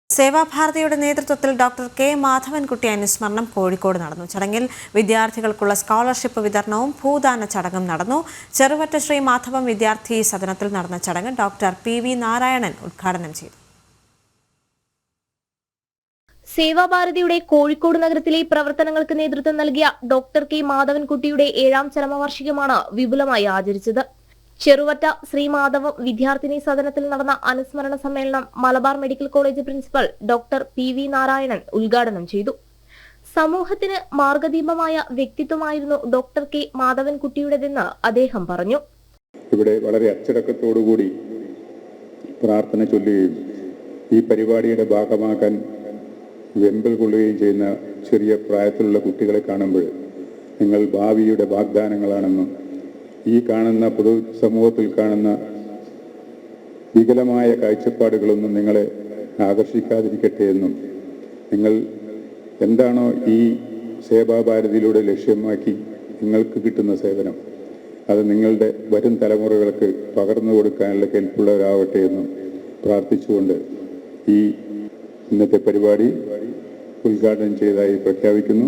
സേവാഭാരതിയുടെ നേതൃത്വത്തിൽ doctor K Madhavankutty അനുസ്മരണം കോഴിക്കോട് നടന്നു. ചടങ്ങിൽ വിദ്യാർത്ഥികൾക്കുള്ള സ്കോളർഷിപ്പ് വിതരണവും ഭൂദാന ചടങ്ങും നടന്നു. ചെറുവറ്റ ശ്രീ മാധവം വിദ്യാർത്ഥി സദനത്തിൽ നടന്ന ചടങ്ങ് ഡോക്ടർ പി.വി. നാരായണൻ ഉദ്ഘാടനം ചെയ്തു. സേവാഭാരതിയുടെ കോഴിക്കോട് നഗരത്തിലെ പ്രവർത്തനങ്ങൾക്ക് നേതൃത്വം നൽകിയ ഡോക്ടർ കെ മാധവൻകുട്ടിയുടെ 7ാം ചരമവാർഷികമാണ് വിപുലമായി ആചരിച്ചത്. ചെറുവറ്റ ശ്രീ മാധവം വിദ്യാർത്ഥിനി സദനത്തിൽ നടന്ന അനുസ്മരണ സമ്മേളനം Malabar medical college principal doctor PV. Narayanan ഉദ്ഘാടനം ചെയ്തു. സമൂഹത്തിന് മാർഗദീപമായ വ്യക്തിത്വമായിരുന്നു ഡോക്ടർ കെ മാധവൻകുട്ടിയുടേതെന്ന് അദ്ദേഹം പറഞ്ഞു. ഇവിടെ വളരെ അച്ചടക്കത്തോടുകൂടി പ്രാർത്ഥന ചൊല്ലുകയും ഈ പരിപാടിയുടെ ഭാഗമാക്കാൻ വെമ്പൽ കൊള്ളുകയും ചെയ്യുന്ന ചെറിയ പ്രായത്തിലുള്ള കുട്ടികളെ കാണുമ്പോൾ നിങ്ങൾ ഭാവിയുടെ വാഗ്ദാനങ്ങളാണെന്നും ഈ കാണുന്ന പൊതു സമൂഹത്തിൽ കാണുന്ന വികലമായ കാഴ്ചപ്പാടുകളൊന്നും നിങ്ങളെ ആകർഷിക്കാതിരിക്കട്ടെ എന്നും നിങ്ങൾ എന്താണോ ഈ സേവാഭാരതിയിലൂടെ ലക്ഷ്യമാക്കി നിങ്ങൾക്ക് കിട്ടുന്ന സേവനം അത് നിങ്ങളുടെ വരും തലമുറകൾക്ക് പകർന്നു കൊടുക്കാനുള്ള കെൽപ്പുള്ളവരാവട്ടെ എന്നും പ്രാർത്ഥിച്ചുകൊണ്ട് ഈ ഇന്നത്തെ പരിപാടി ഉദ്ഘാടനം ചെയ്തതായി പ്രഖ്യാപിക്കുന്നു.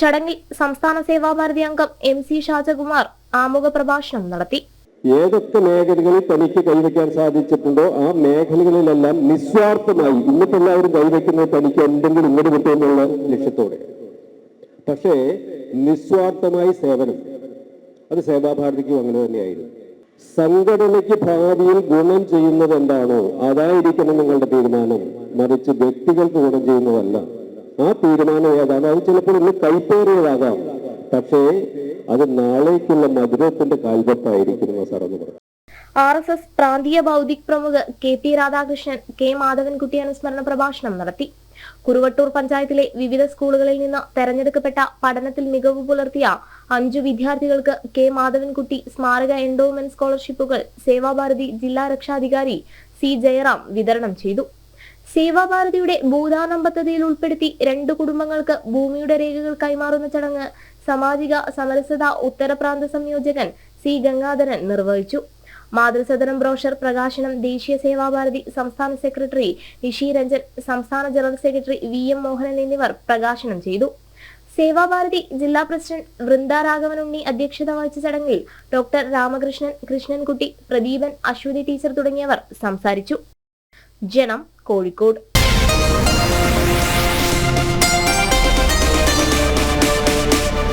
ചടങ്ങിൽ സംസ്ഥാന സേവാഭാരതി അംഗം MC ഷാജകുമാർ ആമുഖ പ്രഭാഷണം നടത്തി. ഏതൊക്കെ മേഖലകളിൽ തനിക്ക് കൈവയ്ക്കാൻ സാധിച്ചിട്ടുണ്ടോ ആ മേഖലകളിലെല്ലാം നിസ്വാർത്ഥമായി ഇന്നിപ്പോൾ എല്ലാവരും കൈവയ്ക്കുന്നത് തനിക്ക് എന്തെങ്കിലും ഇങ്ങോട്ട് കിട്ടുമെന്നുള്ള ലക്ഷ്യത്തോടെ, പക്ഷേ നിസ്വാർത്ഥമായി സേവനം അത് സേവാഭാരതിക്കും അങ്ങനെ തന്നെയായിരുന്നു. സംഘടനയ്ക്ക് ഭാവിയിൽ ഗുണം ചെയ്യുന്നത് എന്താണോ അതായിരിക്കണം നിങ്ങളുടെ തീരുമാനം, മറിച്ച് വ്യക്തികൾക്ക് ഗുണം ചെയ്യുന്നതല്ല. ആ തീരുമാനം ഏതാണ്? അത് ചിലപ്പോൾ ഇന്ന് കൈപ്പേറിയതാകാം, പക്ഷേ അത് നാളേക്കുള്ള മധുരത്തിന്റെ കാൽവെപ്പായിരിക്കും സാർ എന്ന് പറഞ്ഞു. RSS പ്രാന്തീയ ബൗദ്ധിക് പ്രമുഖ KP രാധാകൃഷ്ണൻ കെ മാധവൻകുട്ടി അനുസ്മരണ പ്രഭാഷണം നടത്തി. കുറുവട്ടൂർ പഞ്ചായത്തിലെ വിവിധ സ്കൂളുകളിൽ നിന്ന് തെരഞ്ഞെടുക്കപ്പെട്ട പഠനത്തിൽ മികവ് പുലർത്തിയ 5 വിദ്യാർത്ഥികൾക്ക് കെ മാധവൻകുട്ടി സ്മാരക എൻഡോവ്മെന്റ് സ്കോളർഷിപ്പുകൾ സേവാഭാരതി ജില്ലാ രക്ഷാധികാരി C ജയറാം വിതരണം ചെയ്തു. സേവാഭാരതിയുടെ ഭൂദാനം പദ്ധതിയിൽ ഉൾപ്പെടുത്തി 2 കുടുംബങ്ങൾക്ക് ഭൂമിയുടെ രേഖകൾ കൈമാറുന്ന ചടങ്ങ് സാമാജിക സമരസത ഉത്തരപ്രാന്ത സംയോജകൻ C ഗംഗാധരൻ നിർവഹിച്ചു. മാതൃസദനം ബ്രോഷർ പ്രകാശനം ദേശീയ സേവാഭാരതി സംസ്ഥാന സെക്രട്ടറി ഇഷി രഞ്ജൻ, സംസ്ഥാന ജനറൽ സെക്രട്ടറി VM മോഹനൻ എന്നിവർ പ്രകാശനം ചെയ്തു. സേവാഭാരതി ജില്ലാ പ്രസിഡന്റ് വൃന്ദ രാഘവൻ ഉണ്ണി അധ്യക്ഷത വഹിച്ച ചടങ്ങിൽ ഡോക്ടർ രാമകൃഷ്ണൻ, കൃഷ്ണൻകുട്ടി, പ്രദീപൻ, അശ്വതി ടീച്ചർ തുടങ്ങിയവർ സംസാരിച്ചു. ജനം, കോഴിക്കോട്.